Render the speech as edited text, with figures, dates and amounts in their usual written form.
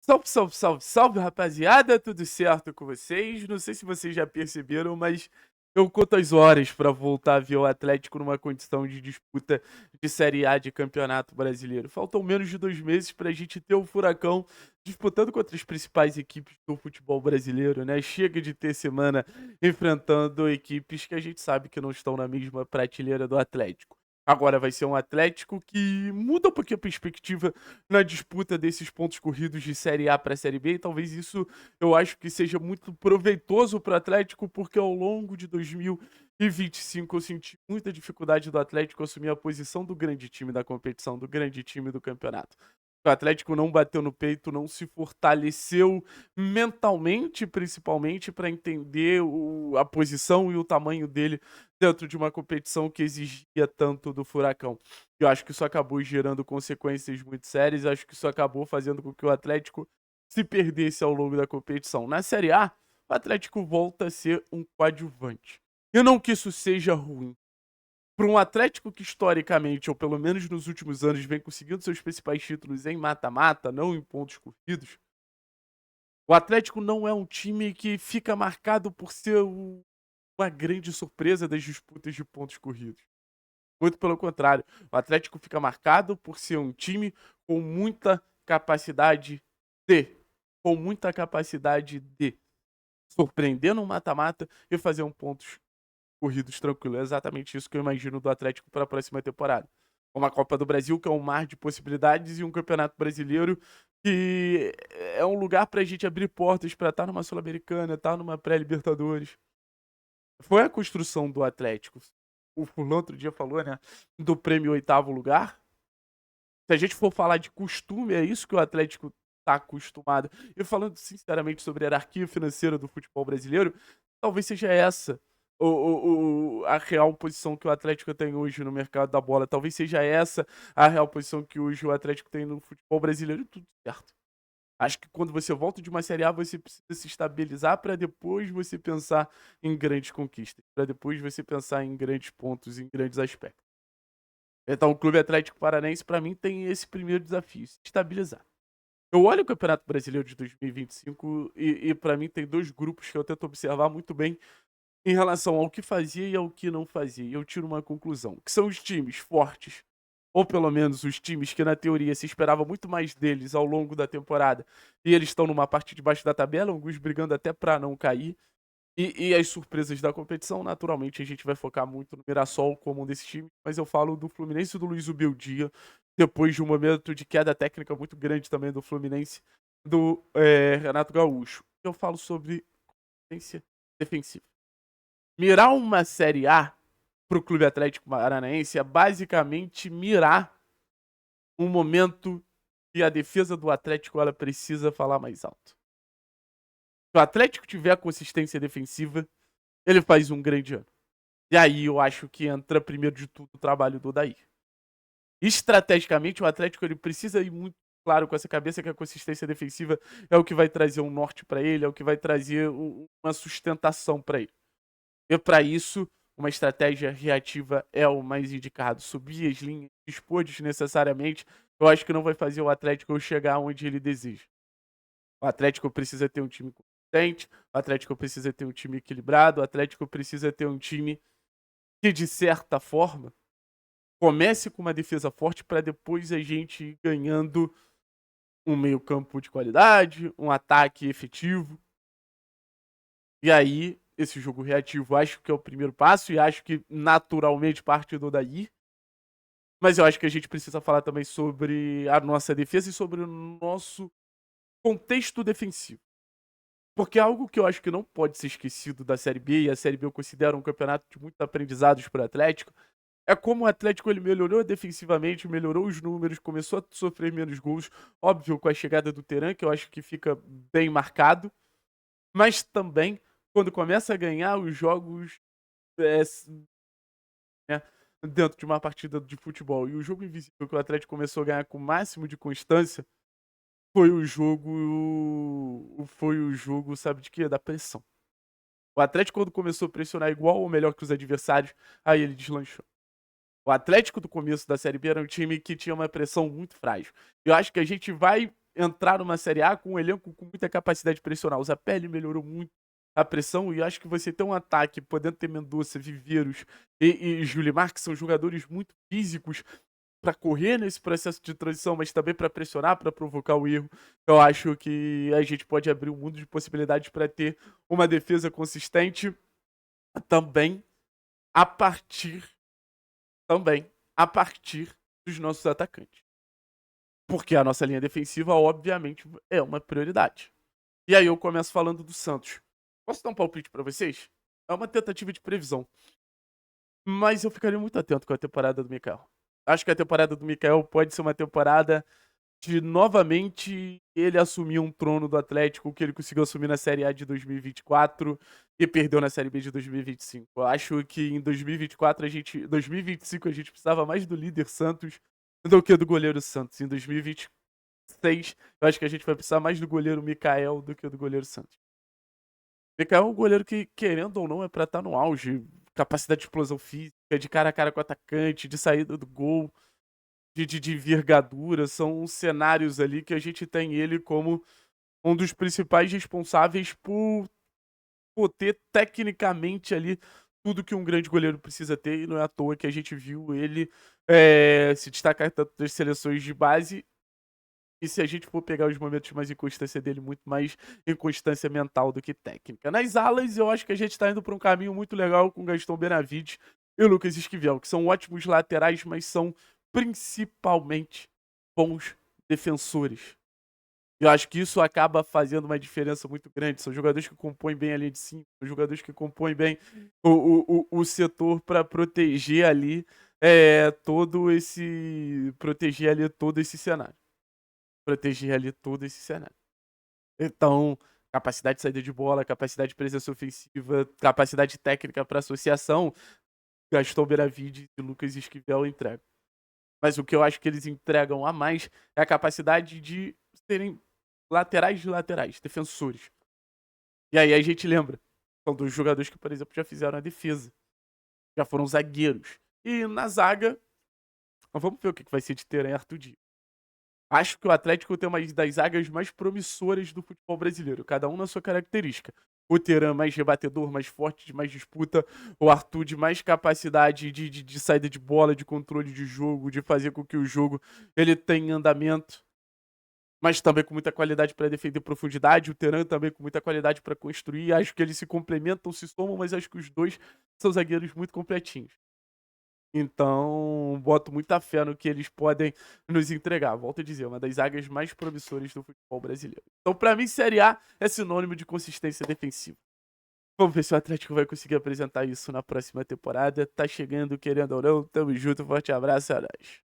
Salve, salve, salve, salve, rapaziada, tudo certo com vocês? Não sei se vocês já perceberam, mas eu conto as horas para voltar a ver o Atlético numa condição de disputa de Série A de Campeonato Brasileiro. Faltam menos de 2 meses para a gente ter o Furacão disputando contra as principais equipes do futebol brasileiro, né? Chega de ter semana enfrentando equipes que a gente sabe que não estão na mesma prateleira do Atlético. Agora vai ser um Atlético que muda um pouquinho a perspectiva na disputa desses pontos corridos de Série A para Série B, e talvez isso eu acho que seja muito proveitoso para o Atlético, porque ao longo de 2025 eu senti muita dificuldade do Atlético assumir a posição do grande time da competição, do grande time do campeonato. O Atlético não bateu no peito, não se fortaleceu mentalmente, principalmente, para entender a posição e o tamanho dele dentro de uma competição que exigia tanto do Furacão. Eu acho que isso acabou gerando consequências muito sérias. Eu acho que isso acabou fazendo com que o Atlético se perdesse ao longo da competição. Na Série A, o Atlético volta a ser um coadjuvante. E não que isso seja ruim. Para um Atlético que historicamente, ou pelo menos nos últimos anos, vem conseguindo seus principais títulos em mata-mata, não em pontos corridos, o Atlético não é um time que fica marcado por ser uma grande surpresa das disputas de pontos corridos. Muito pelo contrário, o Atlético fica marcado por ser um time com muita capacidade de, com muita capacidade de surpreender no mata-mata e fazer pontos corridos tranquilo. É exatamente isso que eu imagino do Atlético para a próxima temporada. Uma Copa do Brasil que é um mar de possibilidades e um Campeonato Brasileiro que é um lugar para a gente abrir portas para estar numa Sul-Americana, estar numa pré-Libertadores. Foi a construção do Atlético. O Fulano outro dia falou, né, do prêmio oitavo lugar. Se a gente for falar de costume, é isso que o Atlético está acostumado. E falando sinceramente sobre a hierarquia financeira do futebol brasileiro, talvez seja essa a real posição que o Atlético tem hoje no mercado da bola. Talvez seja essa a real posição que hoje o Atlético tem no futebol brasileiro e tudo certo. Acho que quando você volta de uma Série A, você precisa se estabilizar para depois você pensar em grandes conquistas, para depois você pensar em grandes pontos, em grandes aspectos. Então, o Clube Atlético Paranaense, para mim, tem esse primeiro desafio, se estabilizar. Eu olho o Campeonato Brasileiro de 2025 e para mim, tem dois grupos que eu tento observar muito bem em relação ao que fazia e ao que não fazia. E eu tiro uma conclusão, que são os times fortes, ou pelo menos os times que, na teoria, se esperava muito mais deles ao longo da temporada, e eles estão numa parte de baixo da tabela, alguns brigando até para não cair. E as surpresas da competição, naturalmente, a gente vai focar muito no Mirassol como um desses times, mas eu falo do Fluminense e do Luiz Ubildia, depois de um momento de queda técnica muito grande também do Fluminense, do Renato Gaúcho. Eu falo sobre competência defensiva. Mirar uma Série A para o Clube Atlético Paranaense é basicamente mirar um momento que a defesa do Atlético ela precisa falar mais alto. Se o Atlético tiver consistência defensiva, ele faz um grande ano. E aí eu acho que entra, primeiro de tudo, o trabalho do Odair. Estrategicamente, o Atlético ele precisa ir muito claro com essa cabeça que a consistência defensiva é o que vai trazer um norte para ele, é o que vai trazer uma sustentação para ele. E para isso, uma estratégia reativa é o mais indicado. Subir as linhas, expor desnecessariamente, eu acho que não vai fazer o Atlético chegar onde ele deseja. O Atlético precisa ter um time consistente, o Atlético precisa ter um time equilibrado, o Atlético precisa ter um time que, de certa forma, comece com uma defesa forte para depois a gente ir ganhando um meio-campo de qualidade, um ataque efetivo. E aí, esse jogo reativo acho que é o primeiro passo e acho que naturalmente parte do daí. Mas eu acho que a gente precisa falar também sobre a nossa defesa e sobre o nosso contexto defensivo. Porque algo que eu acho que não pode ser esquecido da Série B, e a Série B eu considero um campeonato de muitos aprendizados para o Atlético, é como o Atlético ele melhorou defensivamente, melhorou os números, começou a sofrer menos gols. Óbvio, com a chegada do Teran, que eu acho que fica bem marcado. Mas também, quando começa a ganhar os jogos é, né, dentro de uma partida de futebol. E o jogo invisível que o Atlético começou a ganhar com o máximo de constância foi o jogo, sabe de quê? Da pressão. O Atlético, quando começou a pressionar igual ou melhor que os adversários, aí ele deslanchou. O Atlético do começo da Série B era um time que tinha uma pressão muito frágil. Eu acho que a gente vai entrar numa Série A com um elenco com muita capacidade de pressionar. O Zapelli melhorou muito a pressão e acho que você ter um ataque podendo ter Mendonça, Viveiros e Julimar, que são jogadores muito físicos para correr nesse processo de transição, mas também para pressionar, para provocar o erro. Eu acho que a gente pode abrir um mundo de possibilidades para ter uma defesa consistente também a partir a partir dos nossos atacantes. Porque a nossa linha defensiva, obviamente, é uma prioridade. E aí eu começo falando do Santos. Posso dar um palpite para vocês? É uma tentativa de previsão. Mas eu ficaria muito atento com a temporada do Mikael. Acho que a temporada do Mikael pode ser uma temporada de novamente ele assumir um trono do Atlético que ele conseguiu assumir na Série A de 2024 e perdeu na Série B de 2025. Eu acho que em 2025 a gente precisava mais do líder Santos do que do goleiro Santos. Em 2026 eu acho que a gente vai precisar mais do goleiro Mikael do que do goleiro Santos. Mikael é um goleiro que, querendo ou não, é pra estar no auge. Capacidade de explosão física, de cara a cara com o atacante, de saída do gol, de envergadura. São cenários ali que a gente tem ele como um dos principais responsáveis por ter tecnicamente ali tudo que um grande goleiro precisa ter. E não é à toa que a gente viu ele se destacar tanto das seleções de base. E se a gente for pegar os momentos mais inconstância dele, muito mais inconstância mental do que técnica. Nas alas, eu acho que a gente tá indo por um caminho muito legal com Gaston Benavides e o Lucas Esquivel, que são ótimos laterais, mas são principalmente bons defensores. Eu acho que isso acaba fazendo uma diferença muito grande. São jogadores que compõem bem a linha de 5, são jogadores que compõem bem o setor para proteger ali todo esse cenário. Proteger ali todo esse cenário. Então, capacidade de saída de bola, capacidade de presença ofensiva, capacidade técnica para associação, Gaston Benavides e Lucas Esquivel entregam. Mas o que eu acho que eles entregam a mais é a capacidade de serem laterais de laterais, defensores. E aí a gente lembra, são dois jogadores que, por exemplo, já fizeram a defesa, já foram zagueiros. E na zaga, vamos ver o que vai ser de Teran e Arthur Dias. Acho que o Atlético tem uma das zagas mais promissoras do futebol brasileiro, cada um na sua característica. O Teran mais rebatedor, mais forte, de mais disputa. O Arthur de mais capacidade de saída de bola, de controle de jogo, de fazer com que o jogo ele tenha andamento. Mas também com muita qualidade para defender profundidade. O Teran também com muita qualidade para construir. Acho que eles se complementam, se somam, mas acho que os dois são zagueiros muito completinhos. Então, boto muita fé no que eles podem nos entregar. Volto a dizer, uma das zagas mais promissoras do futebol brasileiro. Então, para mim, Série A é sinônimo de consistência defensiva. Vamos ver se o Atlético vai conseguir apresentar isso na próxima temporada. Tá chegando, querendo ou não. Tamo junto, forte abraço, é nóis.